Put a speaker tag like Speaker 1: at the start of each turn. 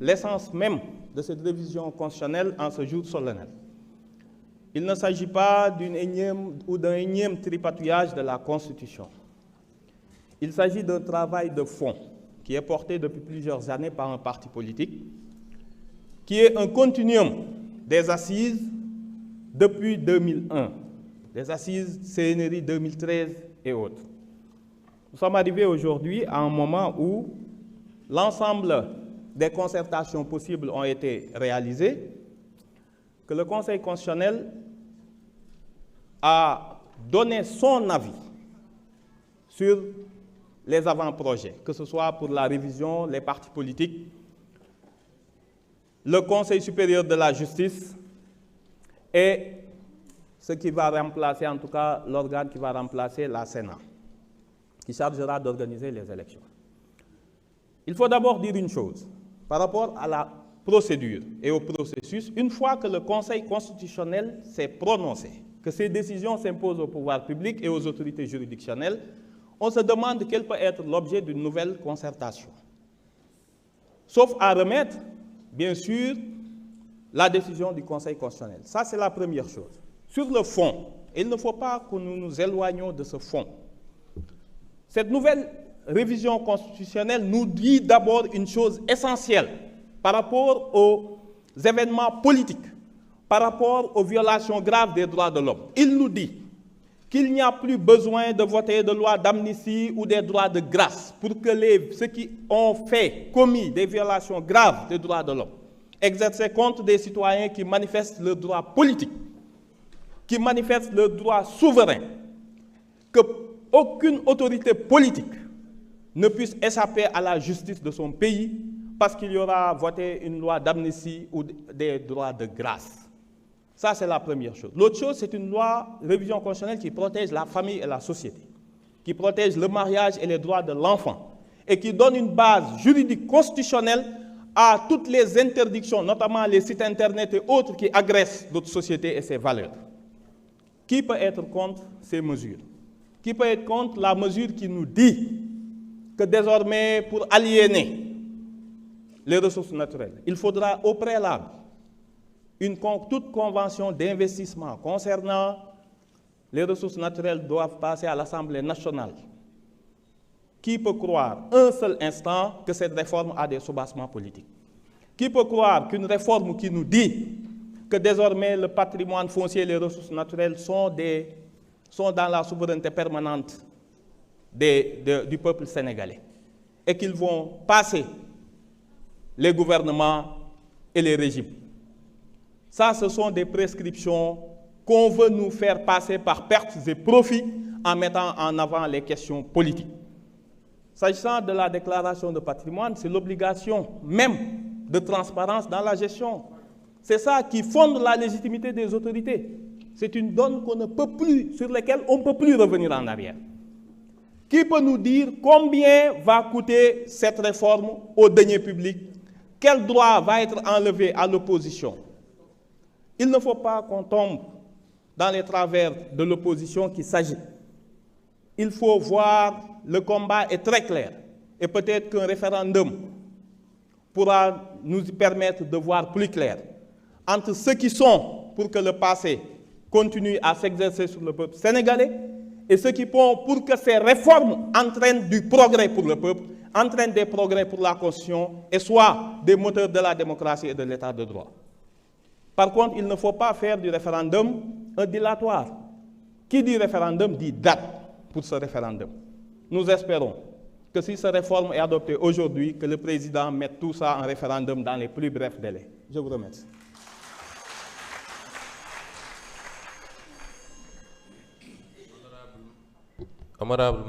Speaker 1: l'essence même de cette révision constitutionnelle en ce jour solennel. Il ne s'agit pas d'un énième tripatouillage de la Constitution. Il s'agit d'un travail de fond qui est porté depuis plusieurs années par un parti politique, qui est un continuum des assises depuis 2001, des assises CNRI 2013 et autres. Nous sommes arrivés aujourd'hui à un moment où l'ensemble des concertations possibles ont été réalisées, que le Conseil constitutionnel a donné son avis sur les avant-projets, que ce soit pour la révision, les partis politiques, le Conseil supérieur de la justice et ce qui va remplacer, en tout cas, l'organe qui va remplacer la Sénat, qui chargera d'organiser les élections. Il faut d'abord dire une chose, par rapport à la procédure et au processus, une fois que le Conseil constitutionnel s'est prononcé, que ces décisions s'imposent au pouvoir public et aux autorités juridictionnelles, on se demande quel peut être l'objet d'une nouvelle concertation. Sauf à remettre, bien sûr, la décision du Conseil constitutionnel. Ça, c'est la première chose. Sur le fond, il ne faut pas que nous nous éloignions de ce fond. Cette nouvelle révision constitutionnelle nous dit d'abord une chose essentielle par rapport aux événements politiques, par rapport aux violations graves des droits de l'homme. Il nous dit qu'il n'y a plus besoin de voter de loi d'amnistie ou des droits de grâce pour que ceux qui ont commis des violations graves des droits de l'homme, exercés contre des citoyens qui manifestent leurs droits politiques, qui manifestent leurs droits souverains, qu'aucune autorité politique ne puisse échapper à la justice de son pays parce qu'il y aura voté une loi d'amnistie ou des droits de grâce. Ça, c'est la première chose. L'autre chose, c'est une loi, révision constitutionnelle qui protège la famille et la société, qui protège le mariage et les droits de l'enfant, et qui donne une base juridique constitutionnelle à toutes les interdictions, notamment les sites Internet et autres qui agressent notre société et ses valeurs. Qui peut être contre ces mesures? Qui peut être contre la mesure qui nous dit que désormais, pour aliéner les ressources naturelles, il faudra au préalable toute convention d'investissement concernant les ressources naturelles doivent passer à l'Assemblée nationale. Qui peut croire un seul instant que cette réforme a des soubassements politiques? Qui peut croire qu'une réforme qui nous dit que désormais le patrimoine foncier et les ressources naturelles sont dans la souveraineté permanente du peuple sénégalais et qu'ils vont passer les gouvernements et les régimes? Ça, ce sont des prescriptions qu'on veut nous faire passer par pertes et profits en mettant en avant les questions politiques. S'agissant de la déclaration de patrimoine, c'est l'obligation même de transparence dans la gestion. C'est ça qui fonde la légitimité des autorités. C'est une donne qu'on ne peut plus, sur laquelle on ne peut plus revenir en arrière. Qui peut nous dire combien va coûter cette réforme aux deniers publics? Quel droit va être enlevé à l'opposition? Il ne faut pas qu'on tombe dans les travers de l'opposition qui s'agit. Il faut voir, le combat est très clair. Et peut-être qu'un référendum pourra nous permettre de voir plus clair entre ceux qui sont pour que le passé continue à s'exercer sur le peuple sénégalais et ceux qui font pour que ces réformes entraînent du progrès pour le peuple, entraînent des progrès pour la Constitution et soient des moteurs de la démocratie et de l'état de droit. Par contre, il ne faut pas faire du référendum un dilatoire. Qui dit référendum dit date pour ce référendum. Nous espérons que si cette réforme est adoptée aujourd'hui, que le président mette tout ça en référendum dans les plus brefs délais. Je vous remercie.
Speaker 2: Honorable